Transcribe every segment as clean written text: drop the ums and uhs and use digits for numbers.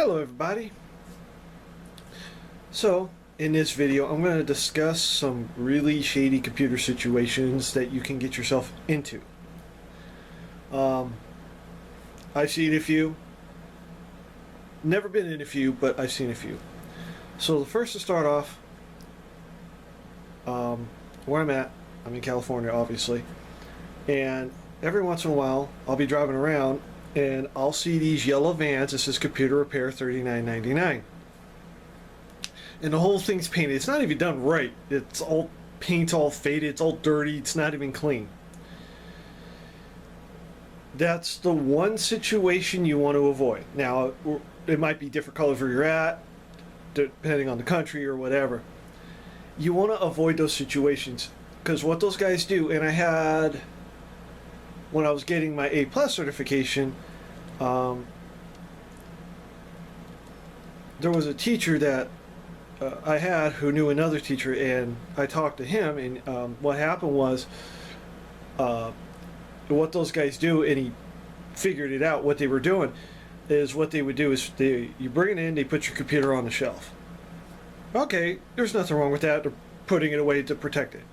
Hello everybody. So in this video I'm going to discuss some really shady computer situations that you can get yourself into. I've seen a few. Never been in a few, but I've seen a few. So the first to start off, where I'm at, I'm in California obviously, and every once in a while I'll be driving around and I'll see these yellow vans that says computer repair $39.99. And the whole thing's painted. It's not even done right. It's all paint's all faded, it's all dirty, it's not even clean. That's the one situation you want to avoid. Now, it might be different colors where you're at, depending on the country or whatever. You want to avoid those situations because what those guys do, and I had, when I was getting my A+ certification, there was a teacher that I had who knew another teacher, and I talked to him, and what happened was what those guys do, and he figured it out. What they were doing is what they would do is you bring it in, they put your computer on the shelf. Okay, there's nothing wrong with that. They're putting it away to protect it.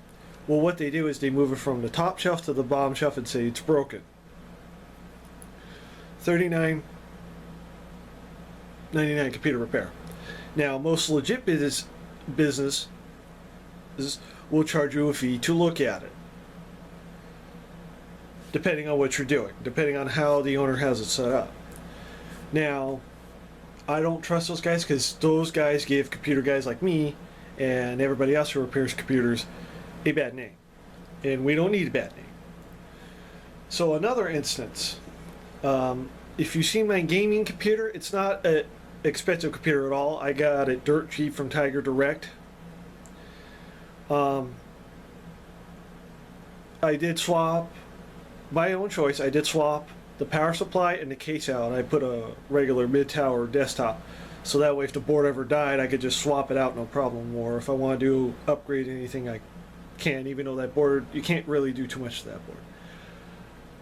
Well, what they do is they move it from the top shelf to the bottom shelf and say it's broken. $39.99 computer repair. Now, most legit businesses will charge you a fee to look at it, depending on what you're doing, depending on how the owner has it set up. Now, I don't trust those guys because those guys give computer guys like me and everybody else who repairs computers a bad name, and we don't need a bad name. So another instance, if you see my gaming computer, it's not an expensive computer at all. I got it dirt cheap from Tiger Direct. I did swap, my own choice, I did swap the power supply and the case out. I put a regular mid-tower desktop, so that way if the board ever died I could just swap it out no problem, or if I want to upgrade anything I can, even though that board, you can't really do too much to that board.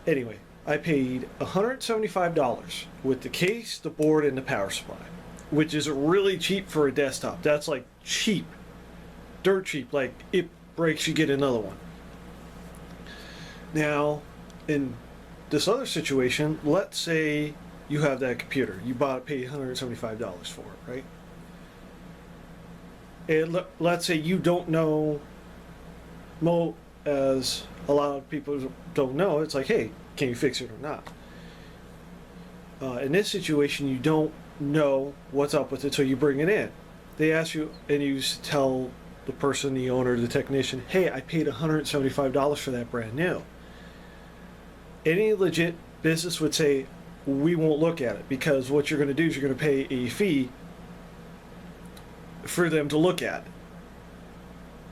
Anyway, I paid $175 with the case, the board, and the power supply, which is really cheap for a desktop. That's like cheap, dirt cheap. Like, it breaks, you get another one. Now, in this other situation, let's say you have that computer, you paid $175 for it, right? And let's say you don't know, as a lot of people don't know, it's like, hey, can you fix it or not? In this situation, you don't know what's up with it until you bring it in. They ask you, and you tell the person, the owner, the technician, hey, I paid $175 for that brand new. Any legit business would say, we won't look at it, because what you're going to do is you're going to pay a fee for them to look at it.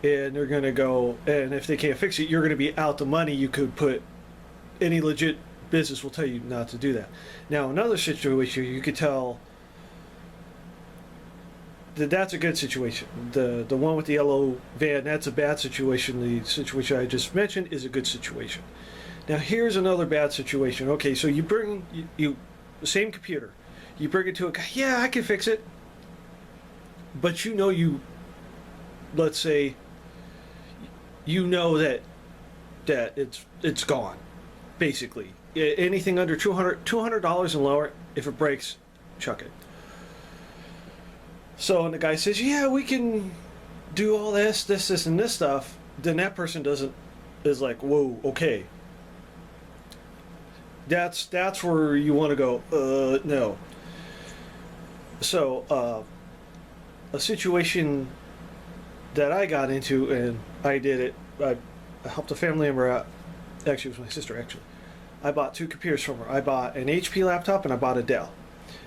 And they're going to go, and if they can't fix it, you're going to be out the money you could put. Any legit business will tell you not to do that. Now, another situation, you could tell that that's a good situation. The one with the yellow van, that's a bad situation. The situation I just mentioned is a good situation. Now, here's another bad situation. Okay, so you bring the same computer, you bring it to a guy. Yeah, I can fix it, but you know, let's say you know that it's gone. Basically, anything under $200 and lower, if it breaks, chuck it. So, and the guy says, yeah, we can do all this, and this stuff. Then that person is like, whoa, okay. That's where you want to go, no. So, a situation that I got into, and I did it, I helped a family member out. Actually, it was my sister, actually. I bought two computers from her. I bought an HP laptop and I bought a Dell.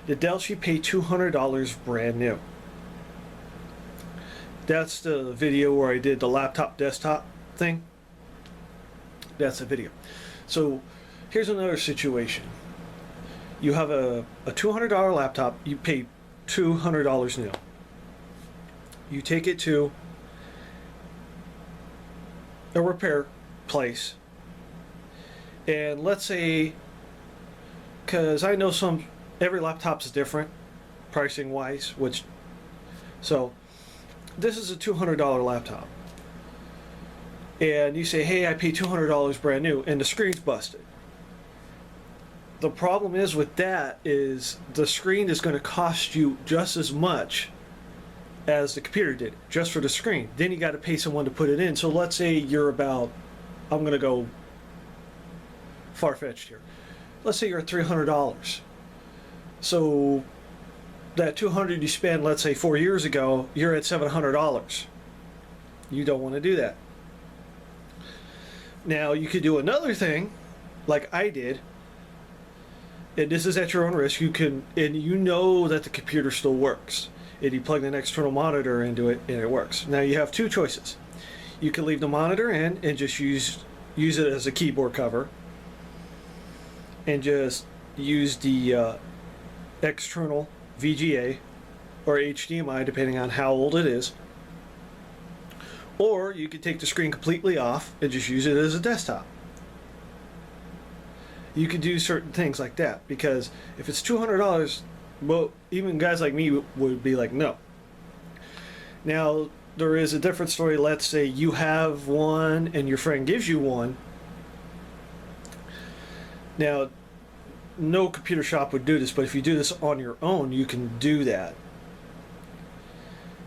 The Dell, she paid $200 brand new. That's the video where I did the laptop desktop thing. That's the video. So, here's another situation. You have a $200 laptop, you pay $200 new. You take it to a repair place, and let's say, because I know every laptop's different, pricing wise, which, so this is a $200 laptop. And you say, hey, I paid $200 brand new, and the screen's busted. The problem is with that is the screen is going to cost you just as much as the computer did, just for the screen. Then you got to pay someone to put it in. So let's say you're about, I'm going to go far-fetched here. Let's say you're at $300. So that $200 you spent, let's say 4 years ago, you're at $700. You don't want to do that. Now you could do another thing, like I did, and this is at your own risk. You can, and you know that the computer still works, and you plug an external monitor into it, and it works. Now you have two choices. You can leave the monitor in and just use it as a keyboard cover, and just use the external VGA or HDMI, depending on how old it is. Or you could take the screen completely off and just use it as a desktop. You could do certain things like that, because if it's $200, well, even guys like me would be like, no. Now, there is a different story. Let's say you have one and your friend gives you one. Now, no computer shop would do this, but if you do this on your own, you can do that.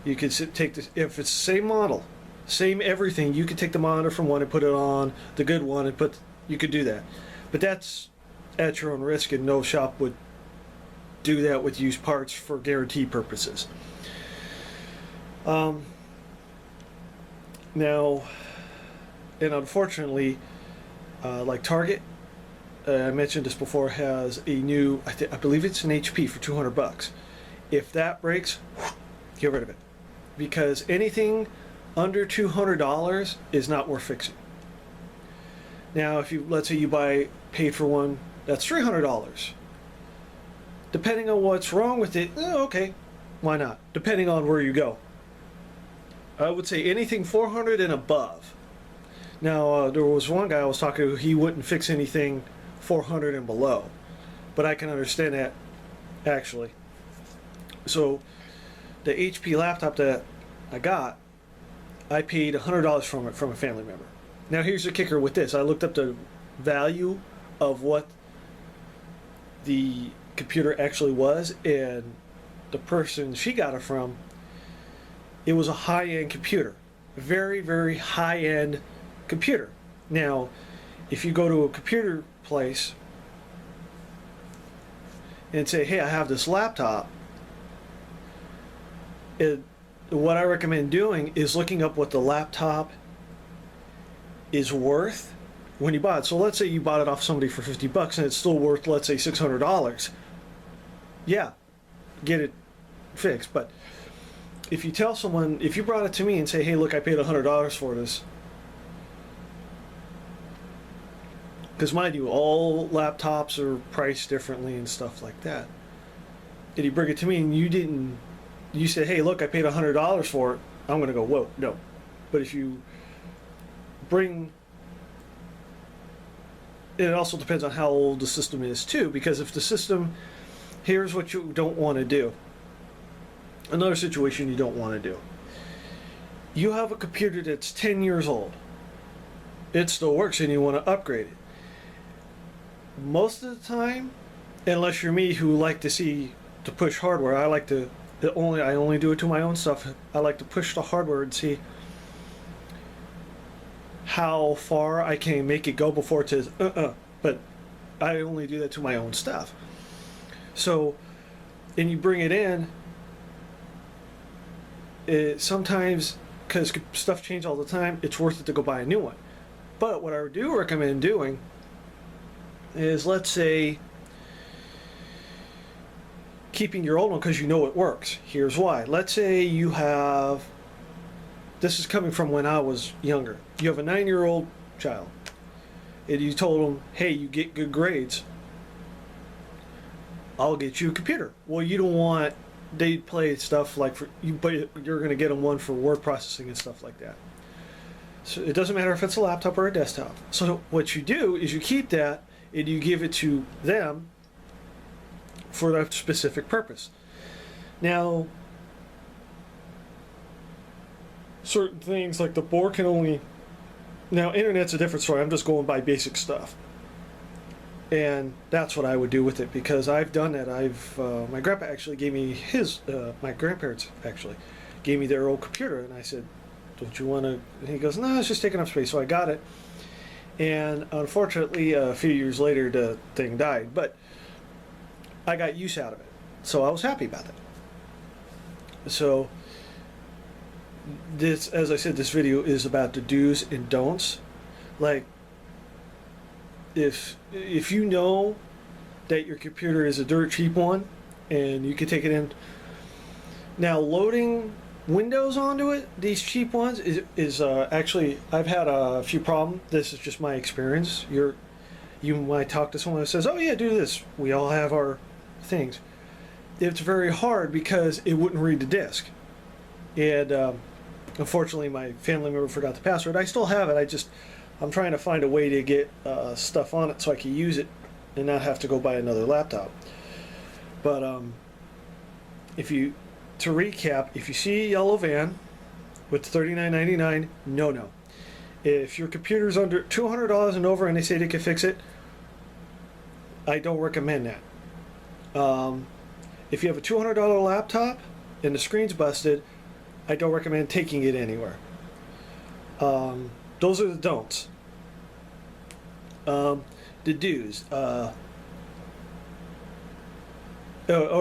You could take this, if it's the same model, same everything, you could take the monitor from one and put it on the good one and you could do that. But that's at your own risk, and no shop would do that with used parts for guarantee purposes. Now, and unfortunately, like Target, I mentioned this before, has a new, I believe it's an HP for $200. If that breaks, get rid of it, because anything under $200 is not worth fixing. Now, if you, let's say you paid for one that's $300, depending on what's wrong with it, okay, why not? Depending on where you go, I would say anything 400 and above. Now, there was one guy I was talking to, he wouldn't fix anything 400 and below, but I can understand that, actually. So the HP laptop that I got, I paid $100 from it from a family member. Now here's the kicker with this. I looked up the value of what the computer actually was, and the person she got it from, it was a high-end computer. Very, very high-end computer. Now, if you go to a computer place and say, hey, I have this laptop, what I recommend doing is looking up what the laptop is worth when you buy it. So let's say you bought it off somebody for $50 and it's still worth, let's say, $600. Yeah, get it fixed. But if you tell someone, if you brought it to me and say, hey, look, I paid $100 for this, because mind you, all laptops are priced differently and stuff like that, and you bring it to me and you said, hey, look, I paid $100 for it, I'm going to go, whoa, no. But if you bring, it also depends on how old the system is too, because if the system, here's what you don't want to do. Another situation you don't want to do. You have a computer that's 10 years old. It still works and you want to upgrade it. Most of the time, unless you're me who like to push hardware, I only do it to my own stuff. I like to push the hardware and see how far I can make it go before it says but I only do that to my own stuff. So, and you bring it in, sometimes, because stuff changes all the time, it's worth it to go buy a new one. But what I do recommend doing is, let's say, keeping your old one because you know it works. Here's why. Let's say you have, this is coming from when I was younger, you have a 9-year-old child and you told them, hey, you get good grades, I'll get you a computer. Well, you don't want, they play stuff like, but you're going to get them one for word processing and stuff like that. So it doesn't matter if it's a laptop or a desktop. So what you do is you keep that and you give it to them for that specific purpose. Now, certain things like the board can only. Now, internet's a different story. I'm just going by basic stuff. And that's what I would do with it because I've done that. My grandpa actually gave me my grandparents actually gave me their old computer, and I said, "Don't you want to?" And he goes, "No, it's just taking up space." So I got it, and unfortunately, a few years later, the thing died. But I got use out of it, so I was happy about that. So this, as I said, this video is about the do's and don'ts. Like, if you know that your computer is a dirt cheap one, and you can take it in. Now, loading Windows onto it, these cheap ones, is actually, I've had a few problems. This is just my experience. You might talk to someone that says, "Oh yeah, do this." We all have our things. It's very hard because it wouldn't read the disk, and unfortunately, my family member forgot the password. I still have it. I'm trying to find a way to get stuff on it so I can use it and not have to go buy another laptop. But to recap, if you see a yellow van with $39.99, no. If your computer's under $200 and over and they say they can fix it, I don't recommend that. If you have a $200 laptop and the screen's busted, I don't recommend taking it anywhere. Those are the don'ts. The do's. Or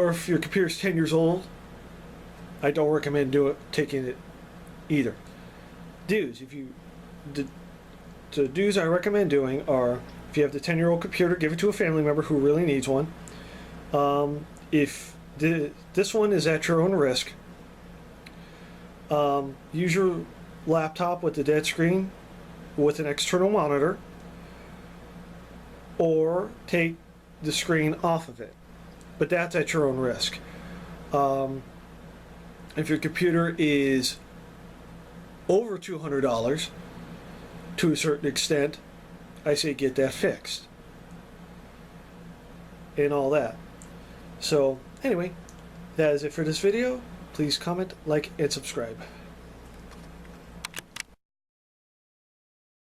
if your computer's 10 years old, I don't recommend taking it either. Do's. The do's I recommend doing are, if you have the 10-year-old computer, give it to a family member who really needs one. If this one is at your own risk, use your laptop with the dead screen with an external monitor, or take the screen off of it, but that's at your own risk. If your computer is over $200 to a certain extent, I say get that fixed and all that. So anyway, that is it for this video. Please comment, like, and subscribe.